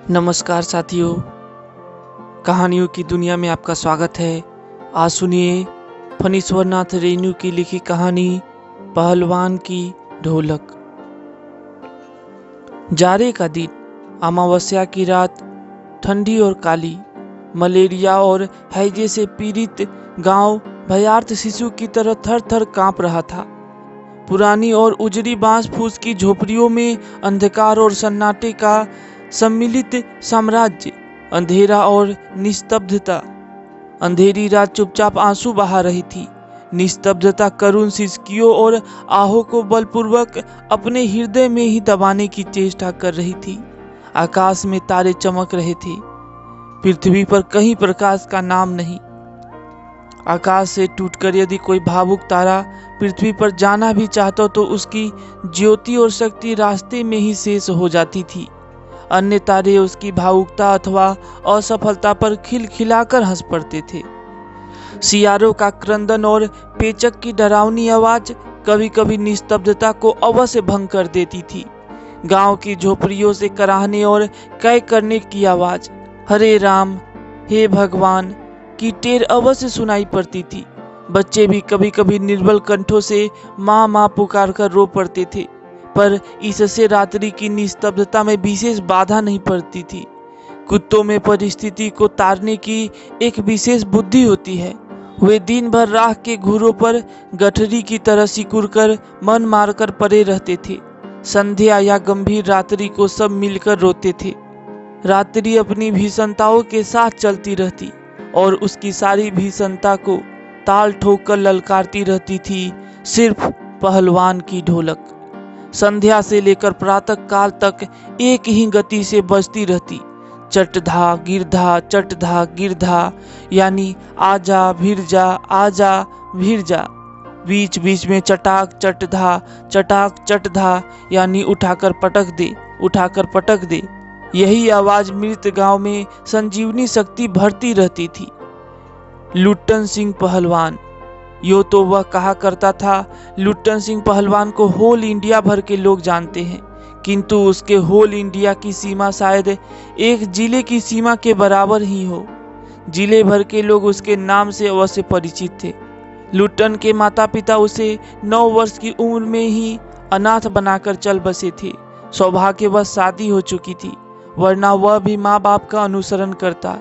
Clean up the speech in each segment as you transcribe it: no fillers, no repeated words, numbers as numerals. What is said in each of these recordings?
नमस्कार साथियों, कहानियों की दुनिया में आपका स्वागत है। आज सुनिए फणीश्वर नाथ रेणु की लिखी कहानी पहलवान की ढोलक। जाड़े का दिन, अमावस्या की रात, ठंडी और काली, मलेरिया और हैजे से पीड़ित गांव भयार्त शिशु की तरह थर थर कांप रहा था। पुरानी और उजड़ी बांस फूस की झोपड़ियों में अंधकार और सन्नाटे का सम्मिलित साम्राज्य, अंधेरा और निस्तब्धता। अंधेरी रात चुपचाप आंसू बहा रही थी। निस्तब्धता करुण सिसकियों और आहों को बलपूर्वक अपने हृदय में ही दबाने की चेष्टा कर रही थी। आकाश में तारे चमक रहे थे, पृथ्वी पर कहीं प्रकाश का नाम नहीं। आकाश से टूटकर यदि कोई भावुक तारा पृथ्वी पर जाना भी चाहता तो उसकी ज्योति और शक्ति रास्ते में ही शेष हो जाती थी। अन्य तारे उसकी भावुकता अथवा असफलता पर खिलखिलाकर हंस पड़ते थे। सियारों का क्रंदन और पेचक की डरावनी आवाज कभी कभी निस्तब्धता को अवश्य भंग कर देती थी। गांव की झोपड़ियों से कराहने और कै करने की आवाज, हरे राम, हे भगवान की टेर अवश्य सुनाई पड़ती थी। बच्चे भी कभी कभी निर्बल कंठों से माँ माँ पुकार कर रो पड़ते थे, पर इससे रात्रि की निस्तब्धता में विशेष बाधा नहीं पड़ती थी। कुत्तों में परिस्थिति को तारने की एक विशेष बुद्धि होती है। वे दिन भर राख के घूरों पर गठरी की तरह सिकुड़कर मन मारकर पड़े रहते थे। संध्या या गंभीर रात्रि को सब मिलकर रोते थे। रात्रि अपनी भीषणताओं के साथ चलती रहती और उसकी सारी भीषणता को ताल ठोक कर ललकारती रहती थी सिर्फ पहलवान की ढोलक। संध्या से लेकर प्रातः काल तक एक ही गति से बजती रहती, चटधा गिरधा चटधा गिरधा, यानी आजा भिड़ जा, आजा भिड़ जा। बीच बीच में चटाक चटधा, यानी उठाकर पटक दे, उठाकर पटक दे। यही आवाज मृत गांव में संजीवनी शक्ति भरती रहती थी। लुट्टन सिंह पहलवान, यो तो वह कहा करता था। लुट्टन सिंह पहलवान को होल इंडिया भर के लोग जानते हैं, किंतु उसके होल इंडिया की सीमा शायद एक जिले की सीमा के बराबर ही हो। जिले भर के लोग उसके नाम से अवश्य परिचित थे। लुट्टन के माता पिता उसे 9 वर्ष की उम्र में ही अनाथ बनाकर चल बसे थे। सौभाग्यवश शादी हो चुकी थी, वरना वह भी माँ बाप का अनुसरण करता।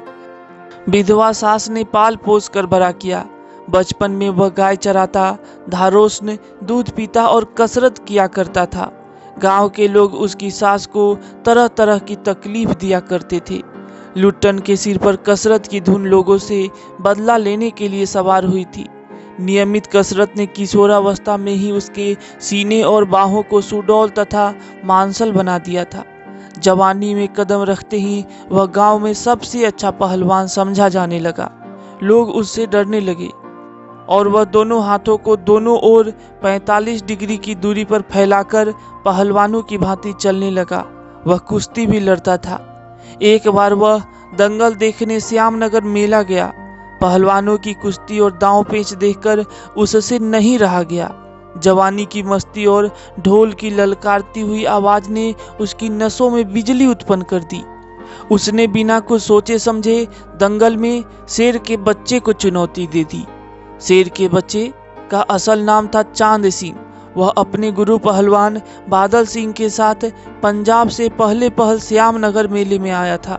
विधवा सास ने पाल पोस कर बड़ा किया। बचपन में वह गाय चराता, धारोष्ण दूध पीता और कसरत किया करता था। गांव के लोग उसकी सास को तरह तरह की तकलीफ दिया करते थे। लुट्टन के सिर पर कसरत की धुन लोगों से बदला लेने के लिए सवार हुई थी। नियमित कसरत ने किशोरावस्था में ही उसके सीने और बाहों को सुडौल तथा मांसल बना दिया था। जवानी में कदम रखते ही वह गांव में सबसे अच्छा पहलवान समझा जाने लगा। लोग उससे डरने लगे और वह दोनों हाथों को दोनों ओर 45 डिग्री की दूरी पर फैलाकर पहलवानों की भांति चलने लगा। वह कुश्ती भी लड़ता था। एक बार वह दंगल देखने श्यामनगर मेला गया। पहलवानों की कुश्ती और दांव पेच देखकर उससे नहीं रहा गया। जवानी की मस्ती और ढोल की ललकारती हुई आवाज ने उसकी नसों में बिजली उत्पन्न कर दी। उसने बिना कुछ सोचे समझे दंगल में शेर के बच्चे को चुनौती दे दी। शेर के बच्चे का असल नाम था चांद सिंह। वह अपने गुरु पहलवान बादल सिंह के साथ पंजाब से पहले पहल श्यामनगर मेले में आया था।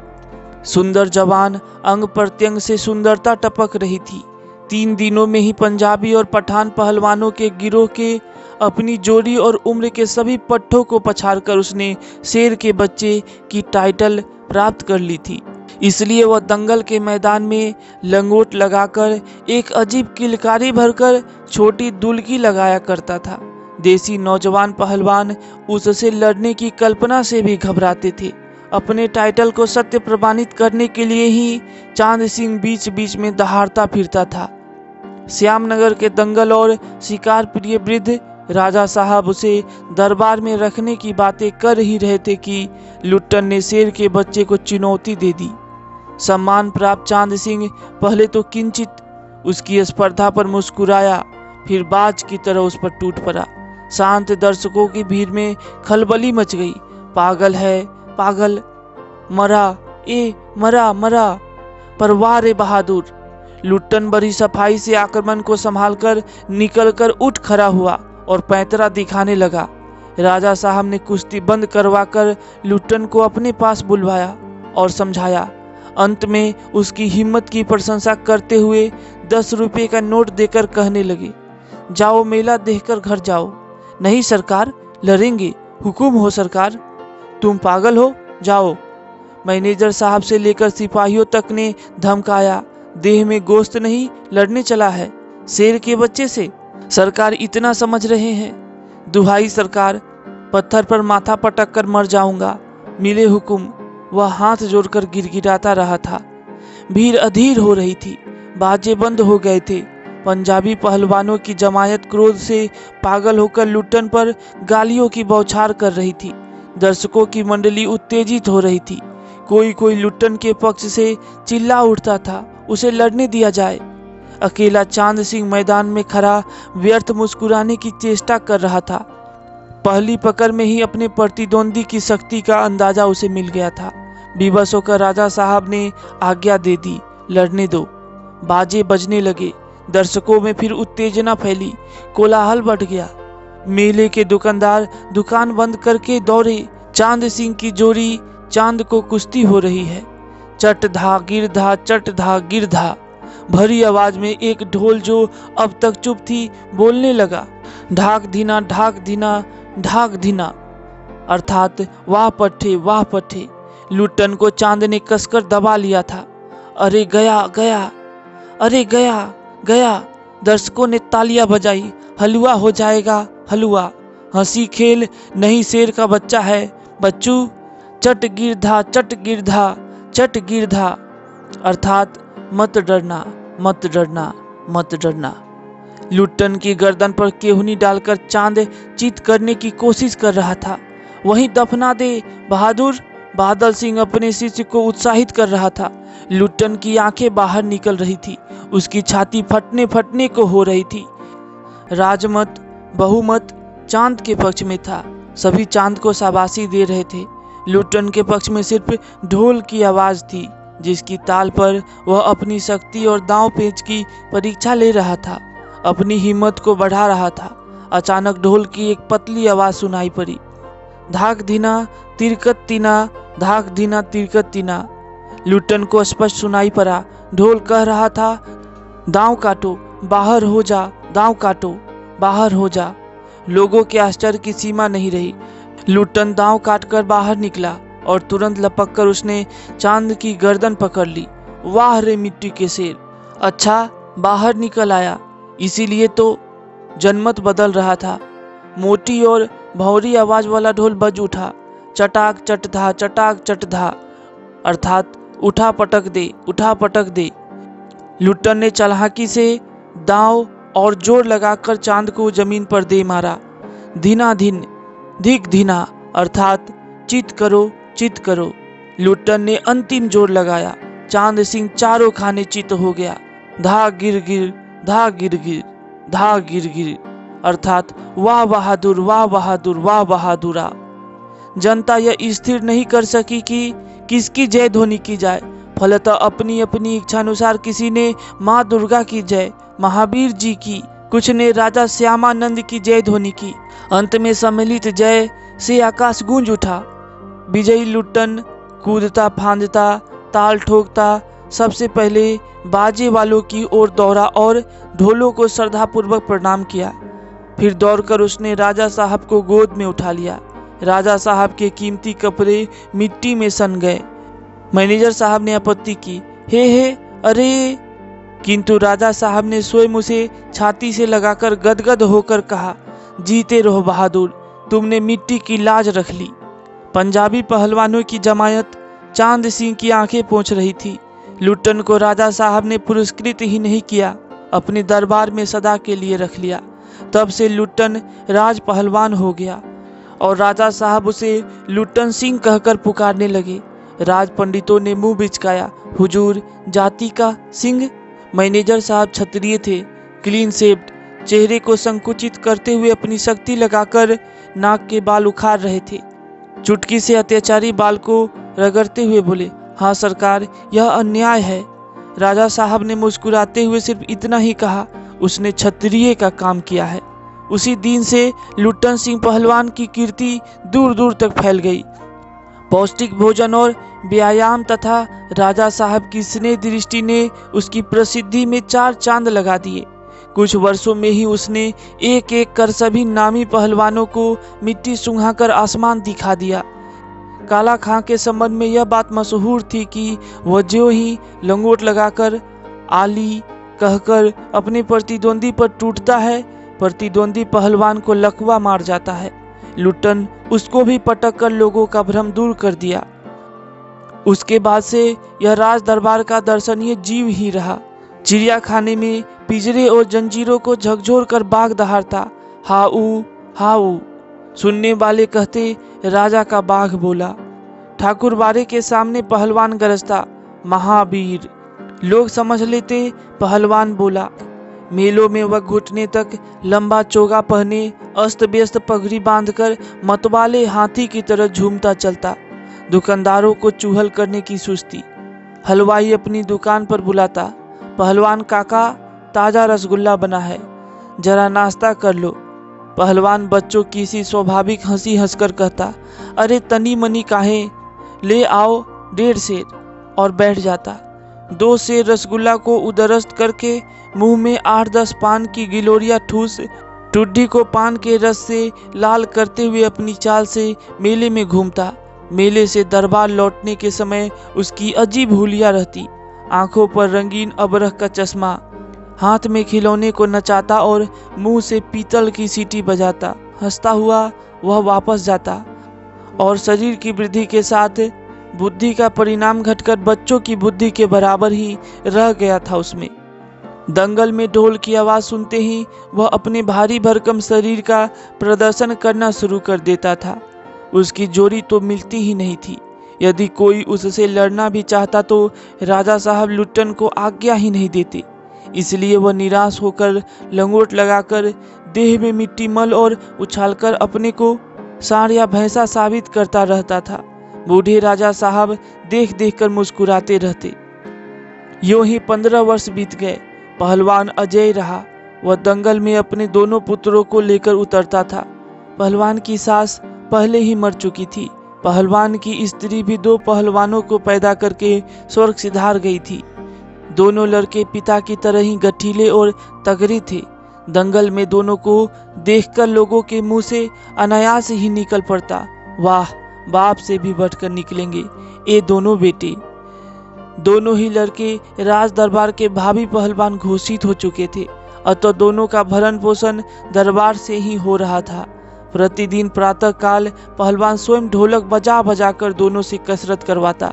सुंदर जवान, अंग प्रत्यंग से सुंदरता टपक रही थी। 3 दिनों में ही पंजाबी और पठान पहलवानों के गिरोह के अपनी जोड़ी और उम्र के सभी पट्टों को पछाड़कर उसने शेर के बच्चे की टाइटल प्राप्त कर ली थी। इसलिए वह दंगल के मैदान में लंगोट लगाकर एक अजीब किलकारी भरकर छोटी दुलकी लगाया करता था। देसी नौजवान पहलवान उससे लड़ने की कल्पना से भी घबराते थे। अपने टाइटल को सत्य प्रमाणित करने के लिए ही चांद सिंह बीच बीच में दहाड़ता फिरता था। श्यामनगर के दंगल और शिकार प्रिय वृद्ध राजा साहब उसे दरबार में रखने की बातें कर ही रहे थे कि लुट्टन ने शेर के बच्चे को चुनौती दे दी। सम्मान प्राप्त चांद सिंह पहले तो किंचित उसकी स्पर्धा पर मुस्कुराया, फिर बाज की तरह उस पर टूट पड़ा। शांत दर्शकों की भीड़ में खलबली मच गई। पागल है, पागल, मरा, ए मरा मरा। पर वाह रे बहादुर! लुट्टन बड़ी सफाई से आक्रमण को संभालकर निकलकर उठ खड़ा हुआ और पैंतरा दिखाने लगा। राजा साहब ने कुश्ती बंद करवाकर लुट्टन को अपने पास बुलवाया और समझाया। अंत में उसकी हिम्मत की प्रशंसा करते हुए 10 रुपये का नोट देकर कहने लगे, जाओ मेला देखकर घर जाओ। नहीं सरकार, लड़ेंगे, हुकुम हो सरकार। तुम पागल हो, जाओ। मैनेजर साहब से लेकर सिपाहियों तक ने धमकाया, देह में गोश्त नहीं, लड़ने चला है शेर के बच्चे से। सरकार इतना समझ रहे हैं, दुहाई सरकार, पत्थर पर माथा पटक कर मर जाऊंगा, मिले हुकुम। वह हाथ जोड़कर गिड़गिड़ाता रहा था। भीड़ अधीर हो रही थी, बाजे बंद हो गए थे। पंजाबी पहलवानों की जमायत क्रोध से पागल होकर लुट्टन पर गालियों की बौछार कर रही थी। दर्शकों की मंडली उत्तेजित हो रही थी। कोई कोई लुट्टन के पक्ष से चिल्ला उठता था, उसे लड़ने दिया जाए। अकेला चांद सिंह मैदान में खड़ा व्यर्थ मुस्कुराने की चेष्टा कर रहा था। पहली पकड़ में ही अपने प्रतिद्वंदी की शक्ति का अंदाजा उसे मिल गया था। विवश होकर राजा साहब ने आज्ञा दे दी, लड़ने दो। बाजे बजने लगे, दर्शकों में फिर उत्तेजना फैली, कोलाहल बढ़ गया। मेले के दुकानदार दुकान बंद करके दौड़े। चांद सिंह की जोड़ी चांद को कुश्ती हो रही है। चट धा गिरधा, चट धा गिरधा। भरी आवाज में एक ढोल जो अब तक चुप थी बोलने लगा, ढाक धीना, ढाक धीना, ढाक धीना। अर्थात वाह पट्टे, वाह पट्टे। लुट्टन को चांद ने कसकर दबा लिया था। अरे गया गया, अरे गया गया। दर्शकों ने तालियां बजाई, हलवा हो जाएगा हलवा। हंसी खेल नहीं, शेर का बच्चा है बच्चू। चट गिरधा, चट गिरधा, चट गिरधा। अर्थात मत डरना, मत डरना, मत डरना। लुट्टन की गर्दन पर केहुनी डालकर चांद चित करने की कोशिश कर रहा था। वहीं दफना दे बहादुर, बादल सिंह अपने शिष्य को उत्साहित कर रहा था। लुट्टन की आंखें बाहर निकल रही थी, उसकी छाती फटने फटने को हो रही थी। राजमत बहुमत चांद के पक्ष में था। सभी चांद को शाबाशी दे रहे थे। लुट्टन के पक्ष में सिर्फ ढोल की आवाज थी, जिसकी ताल पर वह अपनी शक्ति और दांव पेच की परीक्षा ले रहा था, अपनी हिम्मत को बढ़ा रहा था। अचानक ढोल की एक पतली आवाज सुनाई पड़ी, धाक धीना तिरकत तीना, धाक धीना तिरकत तीना। लुट्टन को स्पष्ट सुनाई पड़ा। ढोल कह रहा था, दांव काटो, बाहर हो जा, दांव काटो, बाहर हो जा। लोगों के आश्चर्य की सीमा नहीं रही। लुट्टन दांव काटकर बाहर निकला और तुरंत लपककर उसने चांद की गर्दन पकड़ ली। वाह रे मिट्टी के शेर, अच्छा बाहर निकल आया, इसीलिए तो जनमत बदल रहा था। मोटी और भौरी आवाज वाला ढोल बज उठा, चटाक चटधा, चटाक चटधा। अर्थात उठा पटक दे, उठा पटक दे। लुट्टन ने चालाकी से दांव और जोर लगाकर चांद को जमीन पर दे मारा। धीना धीन, धिक धीना। अर्थात चित करो, चित करो। लुट्टन ने अंतिम जोर लगाया। चांद सिंह चारों खाने चित हो गया। धा गिर गिर, धा गिर गिर, धा गिर गिर। अर्थात वाह बहादुर, वाह बहादुर, वाह बहादुरा। जनता यह स्थिर नहीं कर सकी कि किसकी जय ध्वनि की जाए। फलतः अपनी अपनी इच्छानुसार किसी ने माँ दुर्गा की जय, महावीर जी की, कुछ ने राजा श्यामानंद की जय ध्वनि की। अंत में सम्मिलित जय से आकाश गूंज उठा। विजयी लुट्टन कूदता फांदता ताल ठोकता सबसे पहले बाजे वालों की ओर दौड़ा और ढोलों को श्रद्धापूर्वक प्रणाम किया। फिर दौड़कर उसने राजा साहब को गोद में उठा लिया। राजा साहब के कीमती कपड़े मिट्टी में सन गए। मैनेजर साहब ने आपत्ति की, हे अरे, किंतु राजा साहब ने स्वयं उसे छाती से लगाकर गदगद होकर कहा, जीते रहो बहादुर, तुमने मिट्टी की लाज रख ली। पंजाबी पहलवानों की जमायत चांद सिंह की आंखें पोंछ रही थी। लुट्टन को राजा साहब ने पुरस्कृत ही नहीं किया, अपने दरबार में सदा के लिए रख लिया। तब से लुट्टन राज पहलवान हो गया और राजा साहब उसे लुट्टन सिंह कहकर पुकारने लगे। राज पंडितों ने मुंह बिचकाया, हुजूर जाति का सिंह। मैनेजर साहब क्षत्रिय थे, क्लीन शेव्ड, चेहरे को संकुचित करते हुए अपनी शक्ति लगाकर नाक के बाल उखाड़ रहे थे। चुटकी से अत्याचारी बाल को रगड़ते हुए बोले, हाँ सरकार, यह अन्याय है। राजा साहब ने मुस्कुराते हुए सिर्फ इतना ही कहा, उसने क्षत्रिय का काम किया है। उसी दिन से लुट्टन सिंह पहलवान की कीर्ति दूर दूर तक फैल गई। पौष्टिक भोजन और व्यायाम तथा राजा साहब की स्नेह दृष्टि ने उसकी प्रसिद्धि में 4 चांद लगा दिए। कुछ वर्षों में ही उसने एक एक कर सभी नामी पहलवानों को मिट्टी सुंघाकर आसमान दिखा दिया। काला खां के संबंध में यह बात मशहूर थी कि वह ज्यों ही लंगोट लगाकर आली कहकर अपने प्रतिद्वंदी पर टूटता है, प्रतिद्वंदी पहलवान को लकवा मार जाता है। लुट्टन उसको भी पटक कर लोगों का भ्रम दूर कर दिया। उसके बाद से यह राज दरबार का दर्शनीय जीव ही रहा। चिड़ियाखाने में पिंजरे और जंजीरों को झकझोर कर बाघ दहाड़ता, हाउ हाउ। सुनने वाले कहते, राजा का बाघ बोला। ठाकुर बारे के सामने पहलवान गरजता, महावीर। लोग समझ लेते पहलवान बोला। मेलों में वह घुटने तक लंबा चोगा पहने अस्त व्यस्त पगड़ी बांधकर मतवाले हाथी की तरह झूमता चलता। दुकानदारों को चूहल करने की सुस्ती। हलवाई अपनी दुकान पर बुलाता, पहलवान काका, ताजा रसगुल्ला बना है, जरा नाश्ता कर लो। पहलवान बच्चों की सी स्वाभाविक हंसी हंसकर कहता, अरे तनी मनी काहे, ले आओ 1.5 सेर, और बैठ जाता। 2 सेर रसगुल्ला को उदरस्त करके मुंह में 8-10 पान की गिलोरियां ठूस टुड्डी को पान के रस से लाल करते हुए अपनी चाल से मेले में घूमता। मेले से दरबार लौटने के समय उसकी अजीब हुलिया रहती। आंखों पर रंगीन अबरख का चश्मा, हाथ में खिलौने को नचाता और मुंह से पीतल की सीटी बजाता। हंसता हुआ वह वापस जाता और शरीर की वृद्धि के साथ बुद्धि का परिणाम घटकर बच्चों की बुद्धि के बराबर ही रह गया था उसमें। दंगल में ढोल की आवाज सुनते ही वह अपने भारी भरकम शरीर का प्रदर्शन करना शुरू कर देता था। उसकी जोड़ी तो मिलती ही नहीं थी। यदि कोई उससे लड़ना भी चाहता तो राजा साहब लुट्टन को आज्ञा ही नहीं देते। इसलिए वह निराश होकर लंगोट लगाकर देह में मिट्टी मल और उछालकर अपने को सांड या भैंसा साबित करता रहता था। बूढ़े राजा साहब देख देख कर मुस्कुराते रहते। यूं ही 15 वर्ष बीत गए। पहलवान अजय रहा। वह दंगल में अपने दोनों पुत्रों को लेकर उतरता था। पहलवान की सास पहले ही मर चुकी थी। पहलवान की स्त्री भी 2 पहलवानों को पैदा करके स्वर्ग सिधार गई थी। दोनों लड़के पिता की तरह ही गठीले और तगड़े थे। दंगल में दोनों को देखकर लोगों के मुंह से अनायास ही निकल पड़ता, वाह, बाप से भी बढ़कर निकलेंगे ये दोनों बेटे। दोनों ही लड़के राज दरबार के भावी पहलवान घोषित हो चुके थे, अतः दोनों का भरण पोषण दरबार से ही हो रहा था। प्रतिदिन प्रातः काल पहलवान स्वयं ढोलक बजा बजा कर दोनों से कसरत करवाता।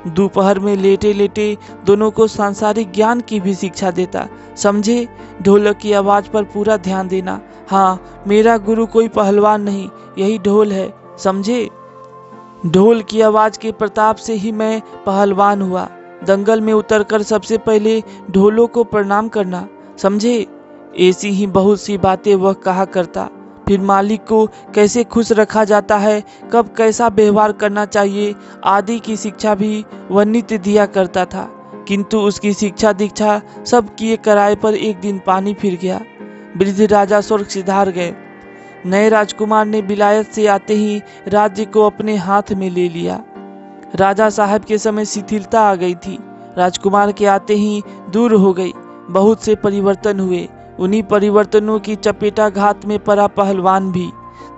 दोपहर में लेटे लेटे दोनों को सांसारिक ज्ञान की भी शिक्षा देता। समझे, ढोलक की आवाज पर पूरा ध्यान देना। हाँ, मेरा गुरु कोई पहलवान नहीं, यही ढोल है, समझे। ढोल की आवाज के प्रताप से ही मैं पहलवान हुआ। दंगल में उतरकर सबसे पहले ढोलों को प्रणाम करना, समझे। ऐसी ही बहुत सी बातें वह कहा करता। फिर मालिक को कैसे खुश रखा जाता है, कब कैसा व्यवहार करना चाहिए आदि की शिक्षा भी वह नित्य दिया करता था। किंतु उसकी शिक्षा दीक्षा सब किए कराए पर एक दिन पानी फिर गया। वृद्ध राजा स्वर्ग सिधार गए। नए राजकुमार ने विलायत से आते ही राज्य को अपने हाथ में ले लिया। राजा साहब के समय शिथिलता आ गई थी। राजकुमार के आते ही दूर हो गई। बहुत से परिवर्तन हुए। उन्हीं परिवर्तनों की चपेटाघात में पड़ा पहलवान भी।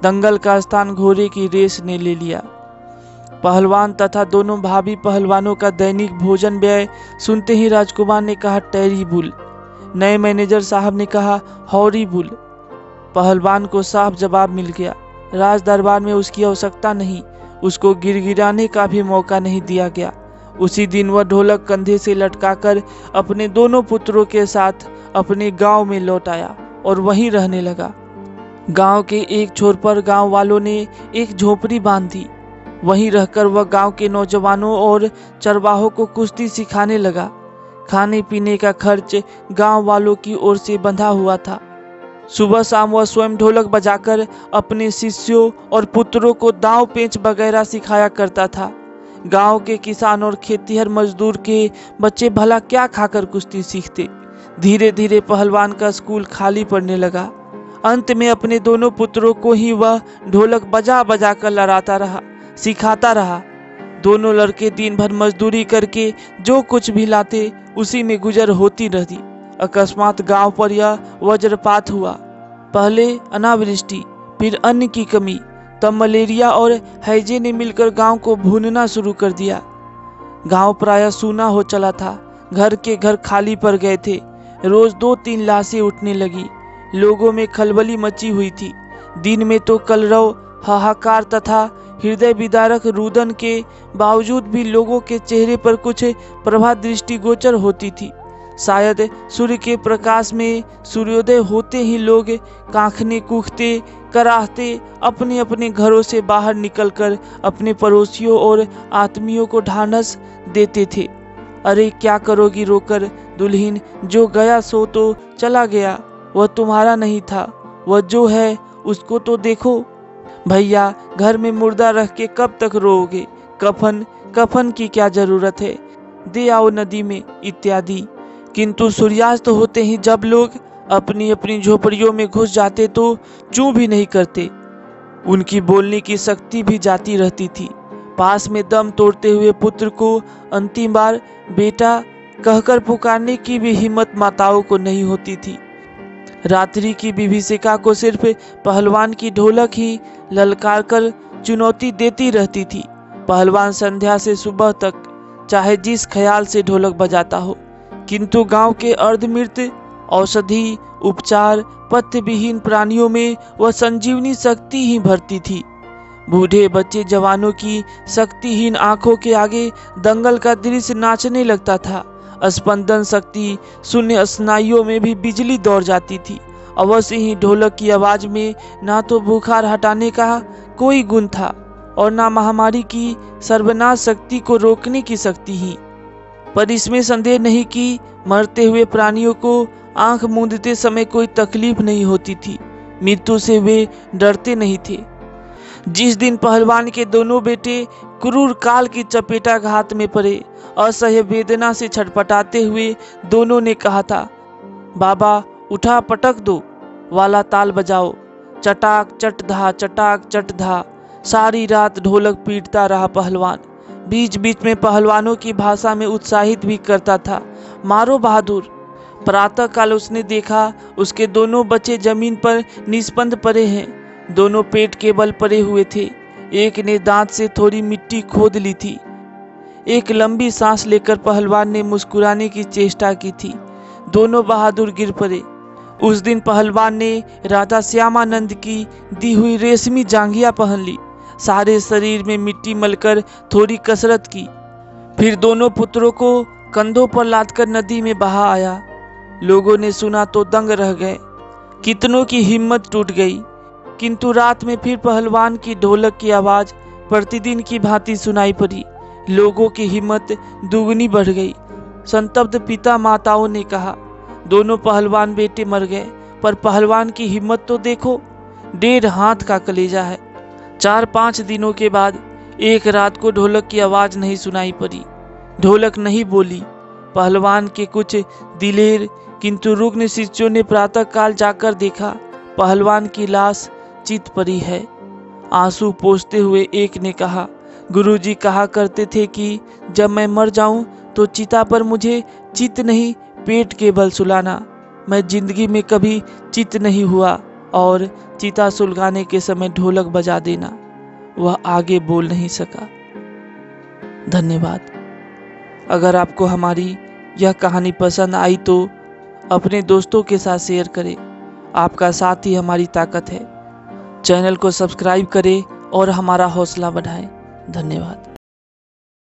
दंगल का स्थान घोड़े की रेस ने ले लिया। पहलवान तथा दोनों भाभी पहलवानों का दैनिक भोजन व्यय सुनते ही राजकुमार ने कहा, टेरिबुल। नए मैनेजर साहब ने कहा, हॉरिबुल। पहलवान को साफ जवाब मिल गया। राज दरबार में उसकी आवश्यकता नहीं, उसको गिड़गिड़ाने का भी मौका नहीं दिया गया। उसी दिन वह ढोलक कंधे से लटकाकर अपने दोनों पुत्रों के साथ अपने गांव में लौट आया और वहीं रहने लगा। गांव के एक छोर पर गांव वालों ने एक झोपड़ी बांध दी। वहीं रहकर वह गांव के नौजवानों और चरवाहों को कुश्ती सिखाने लगा। खाने पीने का खर्च गांव वालों की ओर से बंधा हुआ था। सुबह शाम वह स्वयं ढोलक बजाकर अपने शिष्यों और पुत्रों को दांव पेंच वगैरह सिखाया करता था। गांव के किसान और खेतीहर मजदूर के बच्चे भला क्या खाकर कुश्ती सीखते। धीरे धीरे पहलवान का स्कूल खाली पड़ने लगा। अंत में अपने दोनों पुत्रों को ही वह ढोलक बजा बजा कर लड़ाता रहा, सिखाता रहा। दोनों लड़के दिन भर मजदूरी करके जो कुछ भी लाते उसी में गुजर होती रहती। अकस्मात गांव पर यह वज्रपात हुआ। पहले अनावृष्टि, फिर अन्न की कमी, तब मलेरिया और हैजे ने मिलकर गांव को भूनना शुरू कर दिया। गांव प्रायः सूना हो चला था। घर के घर खाली पड़ गए थे। रोज 2-3 लाशें उठने लगी। लोगों में खलबली मची हुई थी। दिन में तो कलरव, हाहाकार तथा हृदय विदारक रुदन के बावजूद भी लोगों के चेहरे पर कुछ प्रभा दृष्टि गोचर होती थी। शायद सूर्य के प्रकाश में सूर्योदय होते ही लोग कांखने कूखते कराहते अपने अपने घरों से बाहर निकलकर अपने पड़ोसियों और आत्मियों को ढांढस देते थे। अरे क्या करोगी रोकर दुल्हीन, जो गया सो तो चला गया, वह तुम्हारा नहीं था, वह जो है उसको तो देखो। भैया घर में मुर्दा रख के कब तक रोओगे? कफन की क्या जरूरत है, दे आओ नदी में, इत्यादि। किंतु सूर्यास्त होते ही जब लोग अपनी अपनी झोपड़ियों में घुस जाते तो चूं भी नहीं करते। उनकी बोलने की शक्ति भी जाती रहती थी। पास में दम तोड़ते हुए पुत्र को अंतिम बार बेटा कहकर पुकारने की भी हिम्मत माताओं को नहीं होती थी। रात्रि की विभीषिका को सिर्फ पहलवान की ढोलक ही ललकार कर चुनौती देती रहती थी। पहलवान संध्या से सुबह तक चाहे जिस ख्याल से ढोलक बजाता हो, किंतु गांव के अर्धमृत औषधि उपचार पथ्य विहीन प्राणियों में वह संजीवनी शक्ति ही भरती थी। बूढ़े बच्चे जवानों की शक्तिहीन आंखों के आगे दंगल का दृश्य नाचने लगता था। स्पंदन शक्ति शून्य स्नायुओं में भी बिजली दौड़ जाती थी। अवश्य ही ढोलक की आवाज में ना तो बुखार हटाने का कोई गुण था और ना महामारी की सर्वनाश शक्ति को रोकने की शक्ति ही। पर इसमें संदेह नहीं कि मरते हुए प्राणियों को आंख मूंदते समय कोई तकलीफ नहीं होती थी। मृत्यु से वे डरते नहीं थे। जिस दिन पहलवान के दोनों बेटे क्रूर काल की चपेटाघात में पड़े, असह्य वेदना से छटपटाते हुए दोनों ने कहा था, बाबा उठा पटक दो वाला ताल बजाओ। चटाक चट धा सारी रात ढोलक पीटता रहा पहलवान। बीच बीच में पहलवानों की भाषा में उत्साहित भी करता था, मारो बहादुर। प्रातः काल उसने देखा उसके दोनों बच्चे जमीन पर निस्पंद पड़े हैं। दोनों पेट के बल पड़े हुए थे। एक ने दांत से थोड़ी मिट्टी खोद ली थी। एक लंबी सांस लेकर पहलवान ने मुस्कुराने की चेष्टा की थी। दोनों बहादुर गिर पड़े। उस दिन पहलवान ने राधा श्यामानंद की दी हुई रेशमी जांघिया पहन ली। सारे शरीर में मिट्टी मलकर थोड़ी कसरत की। फिर दोनों पुत्रों को कंधों पर लादकर नदी में बहा आया। लोगों ने सुना तो दंग रह गए। कितनों की हिम्मत टूट गई। किंतु रात में फिर पहलवान की ढोलक की आवाज प्रतिदिन की भांति सुनाई पड़ी। लोगों की हिम्मत दुगनी बढ़ गई। संतप्त पिता माताओं ने कहा, दोनों पहलवान बेटे मर गए, पर पहलवान की हिम्मत तो देखो, 1.5 हाथ का कलेजा है। 4-5 दिनों के बाद एक रात को ढोलक की आवाज नहीं सुनाई पड़ी। ढोलक नहीं बोली। पहलवान के कुछ दिलेर किंतु रुग्ण शिष्यों ने प्रातः काल जाकर देखा, पहलवान की लाश चित पड़ी है। आंसू पोंछते हुए एक ने कहा, गुरुजी कहा करते थे कि जब मैं मर जाऊं तो चिता पर मुझे चित नहीं पेट के बल सुलाना। मैं जिंदगी में कभी चित नहीं हुआ और चिता सुलगाने के समय ढोलक बजा देना। वह आगे बोल नहीं सका। धन्यवाद। अगर आपको हमारी यह कहानी पसंद आई तो अपने दोस्तों के साथ शेयर करें। आपका साथ ही हमारी ताकत है। चैनल को सब्सक्राइब करें और हमारा हौसला बढ़ाएं। धन्यवाद।